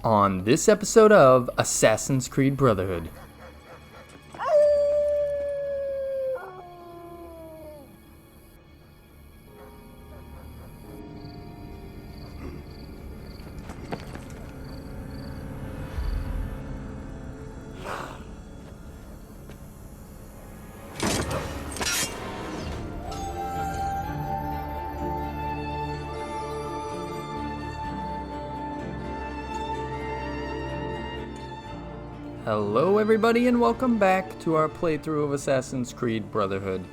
on this episode of Assassin's Creed Brotherhood. Hello everybody and welcome back to our playthrough of Assassin's Creed Brotherhood.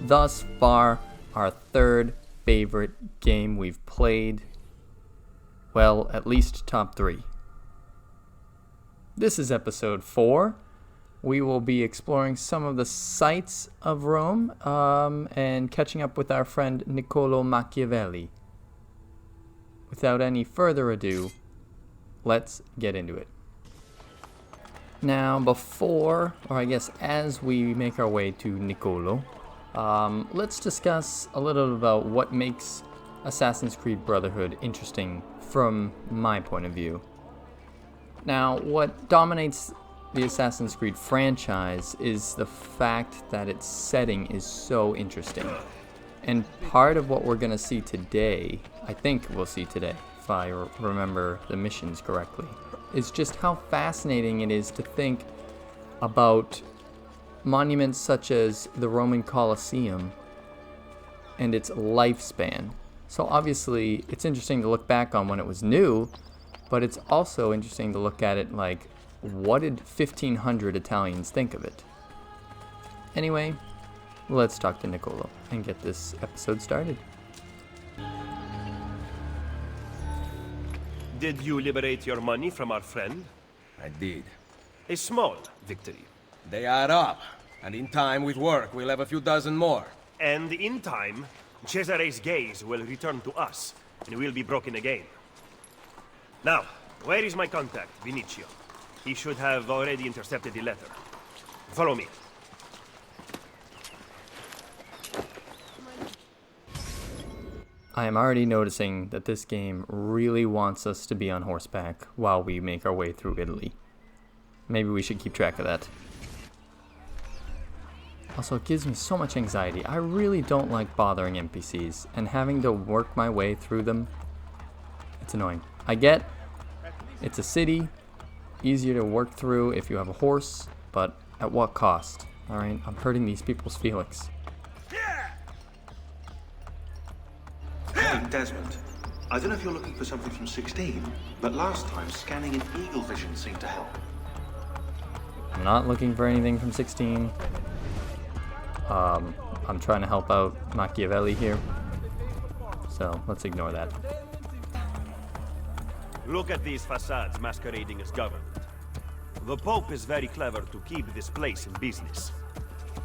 Thus far, our third favorite game we've played. Well, at least top 3. This is episode 4. We will be exploring some of the sights of Rome and catching up with our friend Niccolò Machiavelli. Without any further ado, let's get into it. Now, as we make our way to Niccolò, let's discuss a little about what makes Assassin's Creed Brotherhood interesting from my point of view. Now, what dominates the Assassin's Creed franchise is the fact that its setting is so interesting. And part of what we're going to see today, I think we'll see today, if I remember the missions correctly, is just how fascinating it is to think about monuments such as the Roman Colosseum and its lifespan. So obviously, it's interesting to look back on when it was new, but it's also interesting to look at it like, what did 1,500 Italians think of it? Anyway, let's talk to Niccolò and get this episode started. Did you liberate your money from our friend? I did. A small victory. They add up, and in time with work we'll have a few dozen more. And in time, Cesare's gaze will return to us, and we'll be broken again. Now, where is my contact, Vinicio? He should have already intercepted the letter. Follow me. I am already noticing that this game really wants us to be on horseback while we make our way through Italy. Maybe we should keep track of that. Also, it gives me so much anxiety. I really don't like bothering NPCs, and having to work my way through them, it's annoying. I get it's a city, easier to work through if you have a horse, but at what cost? Alright, I'm hurting these people's feelings. Hey, Desmond, I don't know if you're looking for something from 16, but last time scanning in eagle vision seemed to help. I'm not looking for anything from 16. I'm trying to help out Machiavelli here, so let's ignore that. Look at these facades masquerading as government. The Pope is very clever to keep this place in business.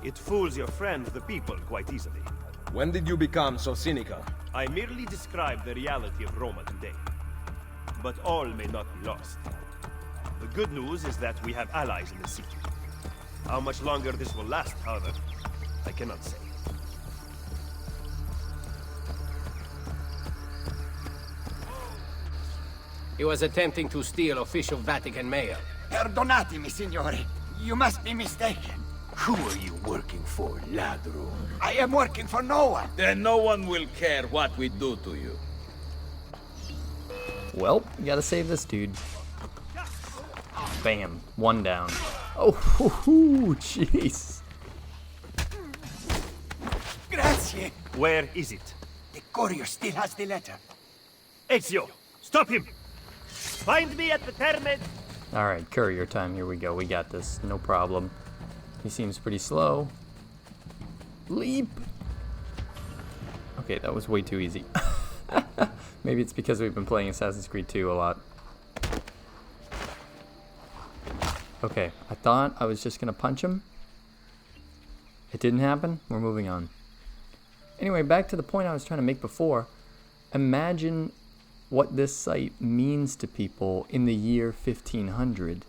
It fools your friend, the people, quite easily. When did you become so cynical? I merely describe the reality of Roma today. But all may not be lost. The good news is that we have allies in the city. How much longer this will last, however, I cannot say. He was attempting to steal official Vatican mail. Perdonatemi, signore. You must be mistaken. Who are you working for, ladro? I am working for no one. Then no one will care what we do to you. Well, we gotta save this dude. Bam, one down. Oh, jeez. Grazie. Where is it? The courier still has the letter. Ezio, stop him! Find me at the Terme. Alright, courier time, here we go. We got this, no problem. He seems pretty slow. Leap! Okay, that was way too easy. Maybe it's because we've been playing Assassin's Creed 2 a lot. Okay, I thought I was just gonna punch him. It didn't happen. We're moving on. Anyway, back to the point I was trying to make before. Imagine what this site means to people in the year 1500.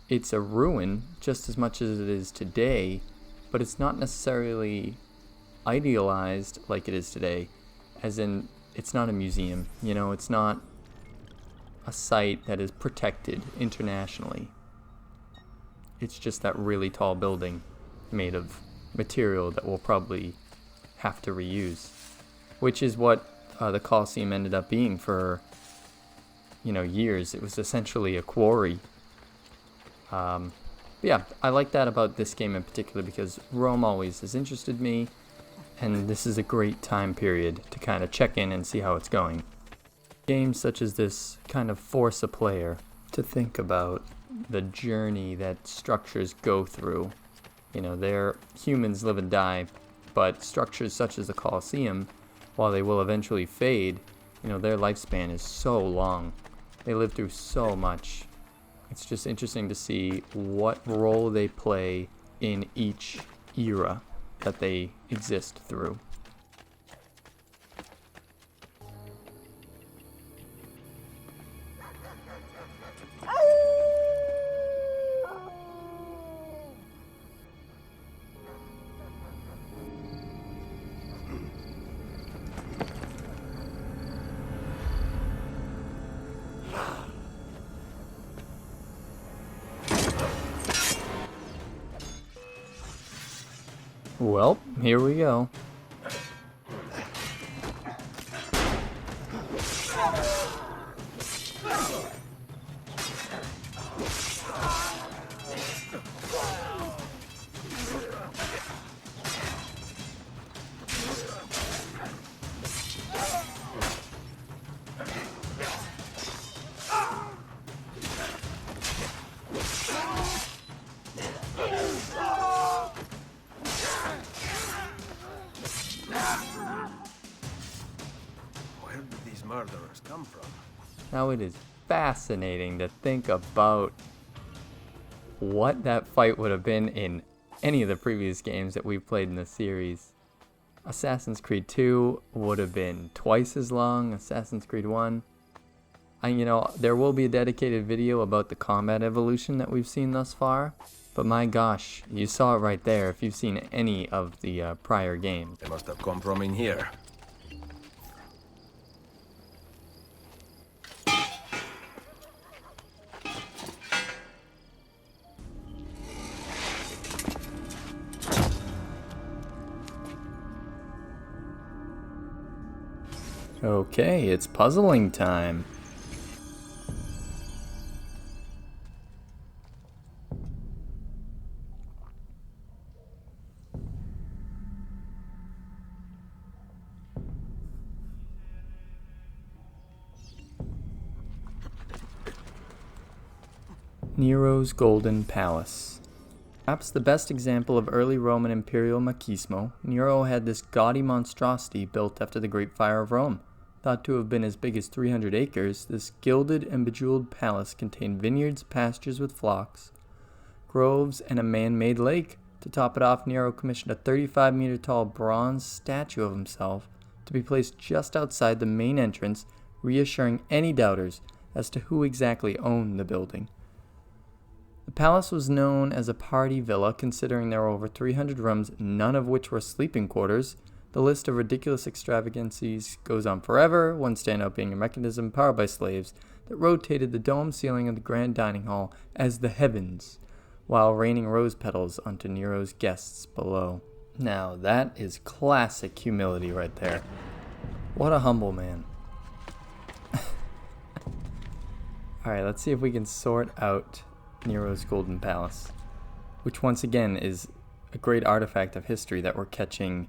It's a ruin just as much as it is today, but it's not necessarily idealized like it is today, as in it's not a museum, you know, it's not a site that is protected internationally. It's just that really tall building made of material that we'll probably have to reuse, which is what the Colosseum ended up being for, years. It was essentially a quarry. Yeah, I like that about this game in particular because Rome always has interested me, and this is a great time period to kind of check in and see how it's going. Games such as this kind of force a player to think about the journey that structures go through. They're humans live and die, but structures such as the Colosseum, while they will eventually fade, their lifespan is so long. They live through so much. It's just interesting to see what role they play in each era that they exist through. Well, here we go. Murderers come from. Now it is fascinating to think about what that fight would have been in any of the previous games that we've played in the series. Assassin's Creed 2 would have been twice as long. Assassin's Creed 1. There will be a dedicated video about the combat evolution that we've seen thus far. But my gosh, you saw it right there if you've seen any of the prior games. They must have come from in here. Okay, it's puzzling time. Nero's Golden Palace. Perhaps the best example of early Roman imperial machismo, Nero had this gaudy monstrosity built after the Great Fire of Rome. Thought to have been as big as 300 acres, this gilded and bejeweled palace contained vineyards, pastures with flocks, groves, and a man-made lake. To top it off, Nero commissioned a 35-meter-tall bronze statue of himself to be placed just outside the main entrance, reassuring any doubters as to who exactly owned the building. The palace was known as a party villa, considering there were over 300 rooms, none of which were sleeping quarters. The list of ridiculous extravagancies goes on forever, one standout being a mechanism powered by slaves that rotated the dome ceiling of the grand dining hall as the heavens, while raining rose petals onto Nero's guests below. Now that is classic humility right there. What a humble man. Alright, let's see if we can sort out Nero's Golden Palace, which once again is a great artifact of history that we're catching,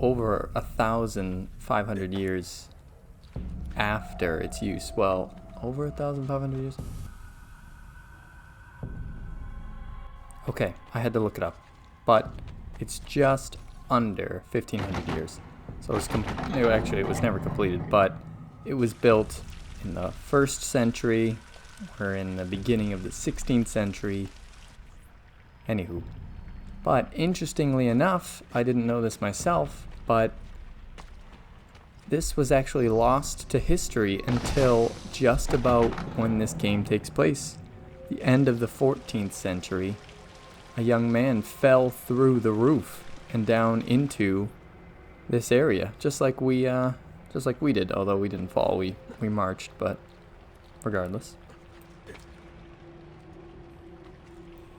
over 1,500 years after its use. Well, over 1,500 years? Okay, I had to look it up, but it's just under 1,500 years. So it was never completed, but it was built in the 1st century, or in the beginning of the 16th century. Anywho. But interestingly enough, I didn't know this myself, but this was actually lost to history until just about when this game takes place. The end of the 14th century, a young man fell through the roof and down into this area, just like we did, although we didn't fall, we marched, but regardless.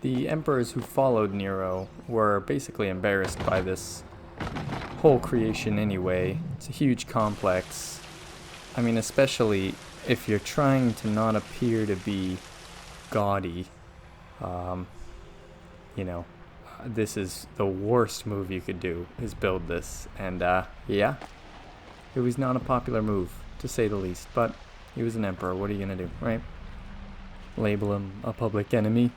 The emperors who followed Nero were basically embarrassed by this whole creation anyway. It's a huge complex. I mean, especially if you're trying to not appear to be gaudy. You know, this is the worst move you could do, is build this. And yeah, it was not a popular move, to say the least. But he was an emperor. What are you going to do, right? Label him a public enemy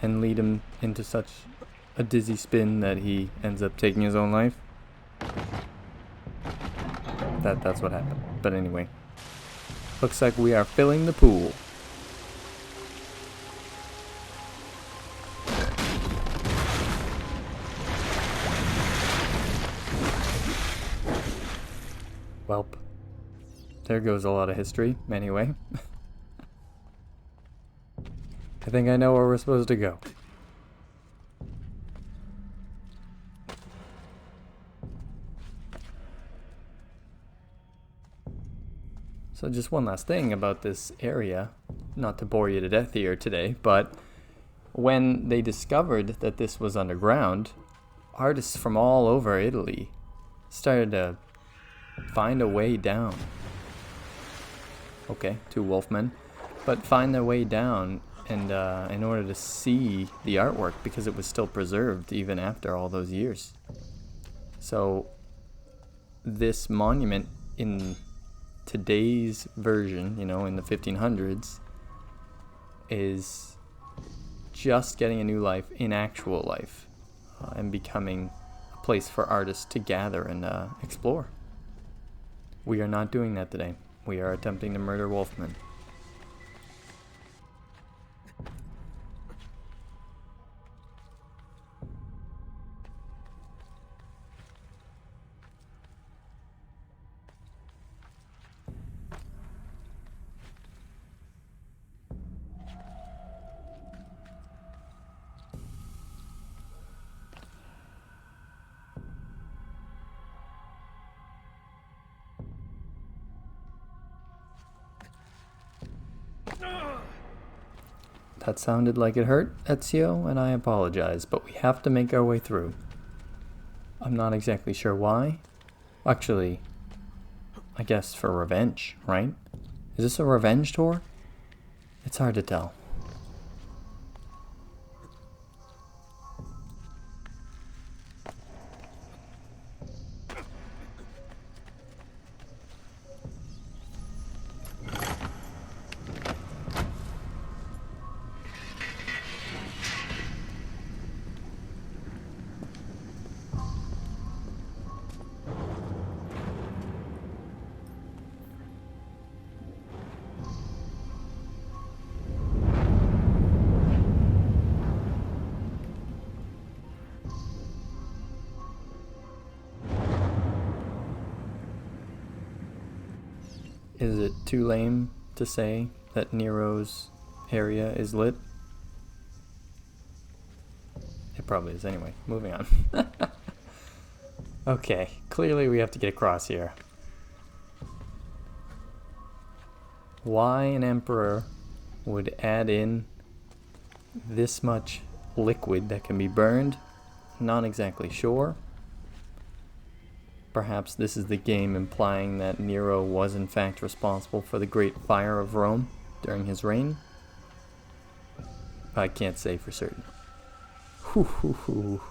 and lead him into such a dizzy spin that he ends up taking his own life. That's what happened. But anyway, looks like we are filling the pool. Welp. There goes a lot of history, anyway. I think I know where we're supposed to go. So just one last thing about this area, not to bore you to death here today, but when they discovered that this was underground, artists from all over Italy started to find a way down. Okay, 2 wolfmen, but find their way down and in order to see the artwork, because it was still preserved even after all those years. So this monument in today's version, you know, in the 1500s, is just getting a new life in actual life and becoming a place for artists to gather and explore. We are not doing that today. We are attempting to murder wolfmen. That sounded like it hurt, Ezio, and I apologize, but we have to make our way through. I'm not exactly sure why. Actually, I guess for revenge, right? Is this a revenge tour? It's hard to tell. Is it too lame to say that Nero's area is lit? It probably is anyway. Moving on. Okay, clearly we have to get across here. Why an emperor would add in this much liquid that can be burned? Not exactly sure. Perhaps this is the game implying that Nero was in fact responsible for the Great Fire of Rome during his reign. I can't say for certain. Hoo hoo hoo.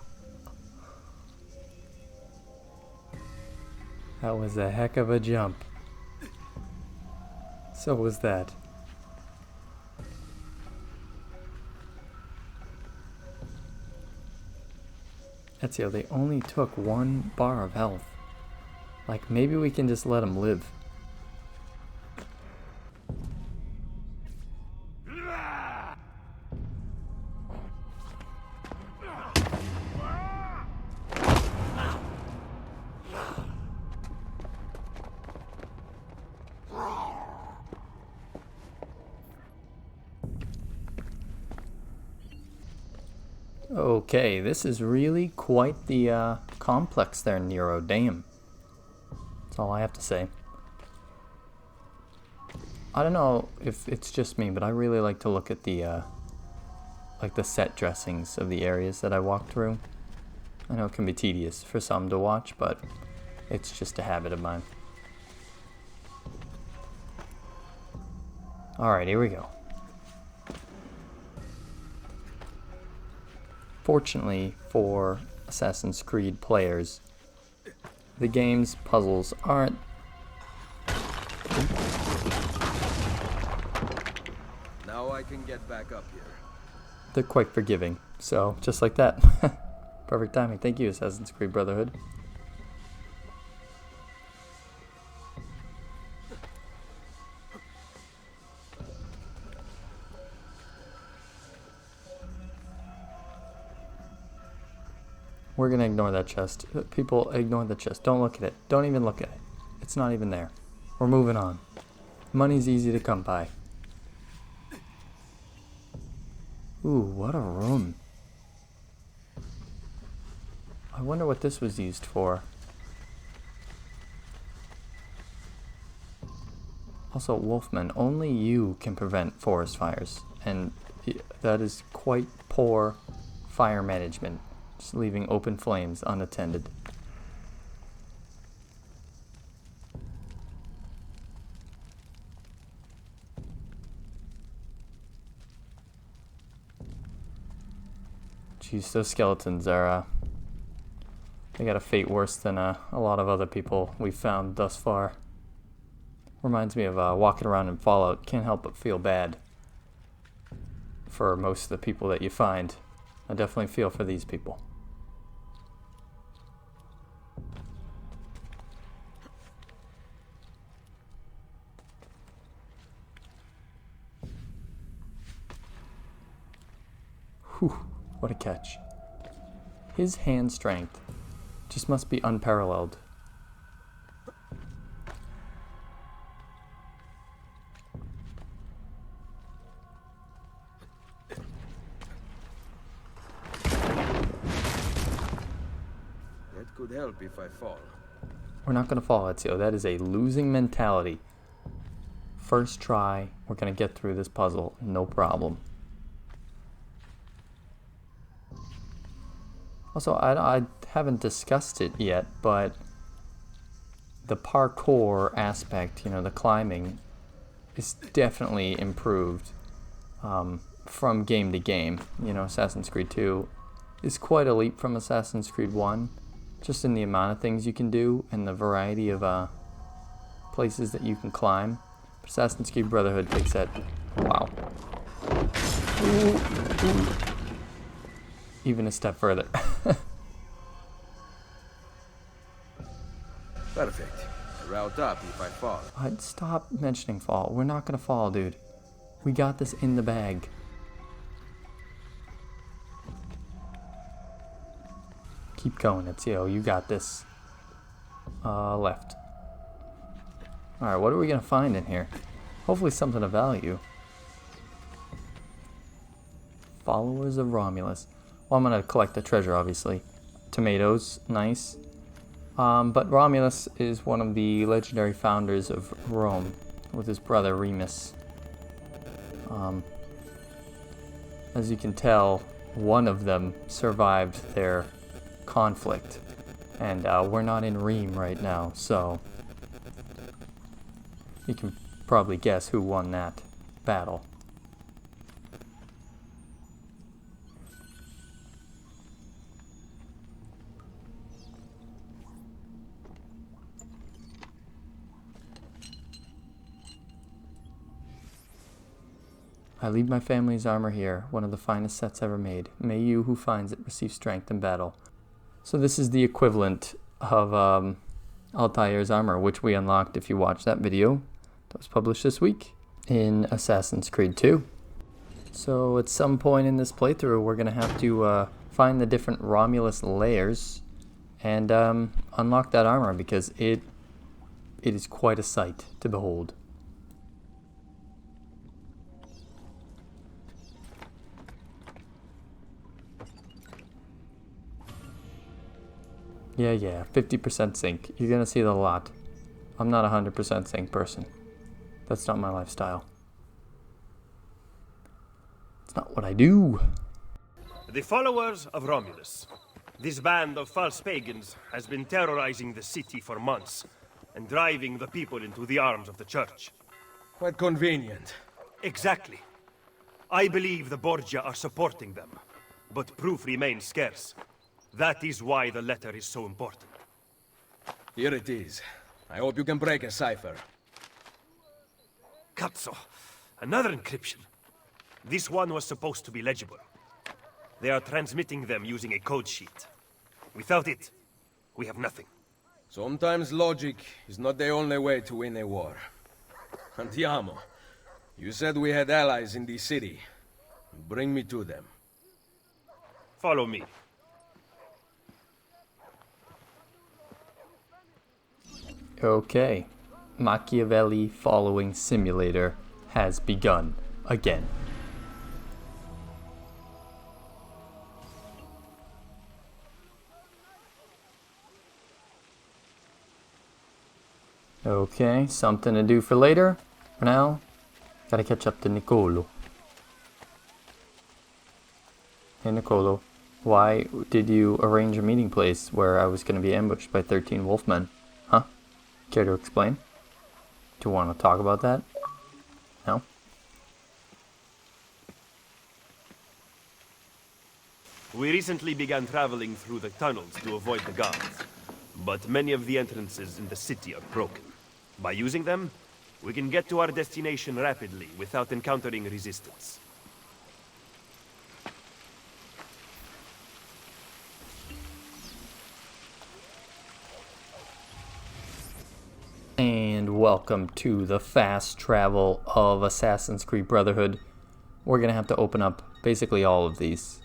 That was a heck of a jump. So was that. Ezio, they only took 1 bar of health. Like, maybe we can just let him live. Okay, this is really quite the complex there, Nero. Damn. That's all I have to say. I don't know if it's just me, but I really like to look at the set dressings of the areas that I walk through. I know it can be tedious for some to watch, but it's just a habit of mine. Alright, here we go. Fortunately for Assassin's Creed players, the game's puzzles aren't... Now I can get back up here. They're quite forgiving, so just like that. Perfect timing. Thank you, Assassin's Creed Brotherhood. We're gonna ignore that chest. People, ignore the chest. Don't look at it. Don't even look at it. It's not even there. We're moving on. Money's easy to come by. Ooh, what a room. I wonder what this was used for. Also, wolfmen, only you can prevent forest fires. And that is quite poor fire management. Just leaving open flames unattended. Jeez, those skeletons are, they got a fate worse than a lot of other people we've found thus far. Reminds me of walking around in Fallout. Can't help but feel bad for most of the people that you find. I definitely feel for these people. Whew, what a catch. His hand strength just must be unparalleled. That could help if I fall. We're not going to fall, Ezio. That is a losing mentality. First try, we're going to get through this puzzle, no problem. Also, I haven't discussed it yet, but the parkour aspect, you know, the climbing, is definitely improved from game to game. You know, Assassin's Creed 2 is quite a leap from Assassin's Creed 1, just in the amount of things you can do and the variety of places that you can climb. But Assassin's Creed Brotherhood takes that, wow, even a step further. Perfect. A route up if I fall. I'd stop mentioning fall. We're not gonna fall, dude. We got this in the bag. Keep going, Ezio. You got this. Left. Alright, what are we gonna find in here? Hopefully something of value. Followers of Romulus. Well, I'm gonna collect the treasure, obviously. Tomatoes, nice. But Romulus is one of the legendary founders of Rome, with his brother Remus. As you can tell, one of them survived their conflict, and we're not in Rome right now, so you can probably guess who won that battle. I leave my family's armor here, one of the finest sets ever made. May you who finds it receive strength in battle. So this is the equivalent of Altair's armor, which we unlocked if you watched that video that was published this week in Assassin's Creed 2. So at some point in this playthrough, we're going to have to find the different Romulus layers and unlock that armor, because it is quite a sight to behold. Yeah, 50% zinc. You're gonna see it a lot. I'm not a 100% zinc person. That's not my lifestyle. It's not what I do. The followers of Romulus. This band of false pagans has been terrorizing the city for months and driving the people into the arms of the church. Quite convenient. Exactly. I believe the Borgia are supporting them, but proof remains scarce. That is why the letter is so important. Here it is. I hope you can break a cipher. Cazzo! Another encryption. This one was supposed to be legible. They are transmitting them using a code sheet. Without it, we have nothing. Sometimes logic is not the only way to win a war. Andiamo. You said we had allies in the city. Bring me to them. Follow me. Okay. Machiavelli following simulator has begun again. Okay, something to do for later. For now, gotta catch up to Niccolò. Hey Niccolò, why did you arrange a meeting place where I was gonna be ambushed by 13 wolfmen? Huh? Care to explain? Do you want to talk about that? No? We recently began traveling through the tunnels to avoid the guards, but many of the entrances in the city are broken. By using them, we can get to our destination rapidly without encountering resistance. And welcome to the fast travel of Assassin's Creed Brotherhood. We're going to have to open up basically all of these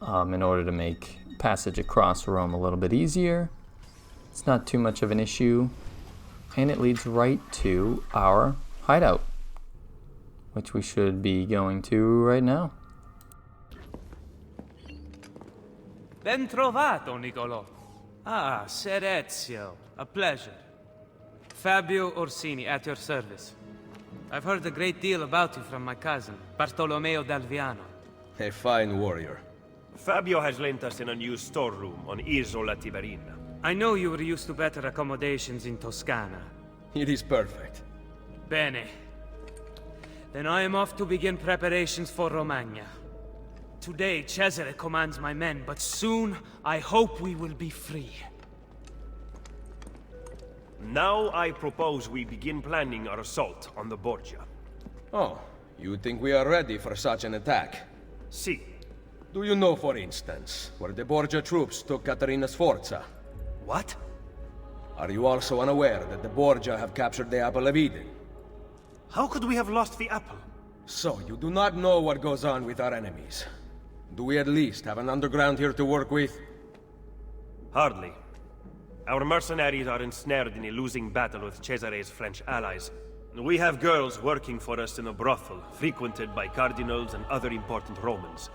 in order to make passage across Rome a little bit easier. It's not too much of an issue, and it leads right to our hideout, which we should be going to right now. Ben trovato, Niccolò. Ah, Ser Ezio. A pleasure. Fabio Orsini, at your service. I've heard a great deal about you from my cousin, Bartolomeo d'Alviano. A fine warrior. Fabio has lent us an unused storeroom on Isola Tiberina. I know you were used to better accommodations in Toscana. It is perfect. Bene. Then I am off to begin preparations for Romagna. Today, Cesare commands my men, but soon I hope we will be free. Now I propose we begin planning our assault on the Borgia. Oh, you think we are ready for such an attack? See. Do you know, for instance, where the Borgia troops took Caterina Sforza? What? Are you also unaware that the Borgia have captured the Apple of Eden? How could we have lost the apple? So, you do not know what goes on with our enemies. Do we at least have an underground here to work with? Hardly. Our mercenaries are ensnared in a losing battle with Cesare's French allies. We have girls working for us in a brothel, frequented by cardinals and other important Romans.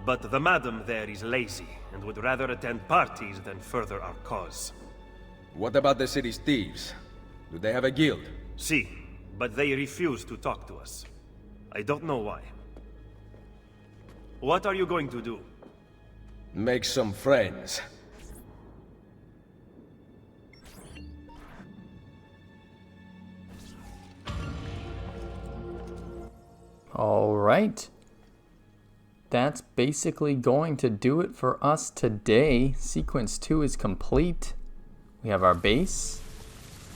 But the madam there is lazy, and would rather attend parties than further our cause. What about the city's thieves? Do they have a guild? See, but they refuse to talk to us. I don't know why. What are you going to do? Make some friends. All right. That's basically going to do it for us today. Sequence 2 is complete. We have our base.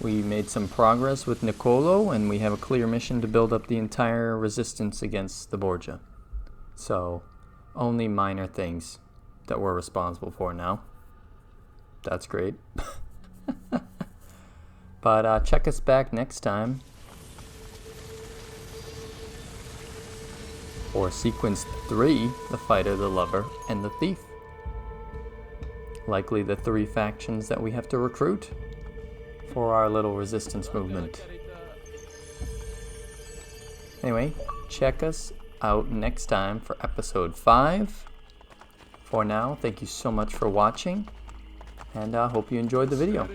We made some progress with Niccolò, and we have a clear mission to build up the entire resistance against the Borgia. So, only minor things that we're responsible for now. That's great. But check us back next time for Sequence 3, The Fighter, the Lover, and the Thief. Likely the 3 factions that we have to recruit for our little resistance movement. Anyway, check us out next time for episode 5. For now, thank you so much for watching, and I hope you enjoyed the video.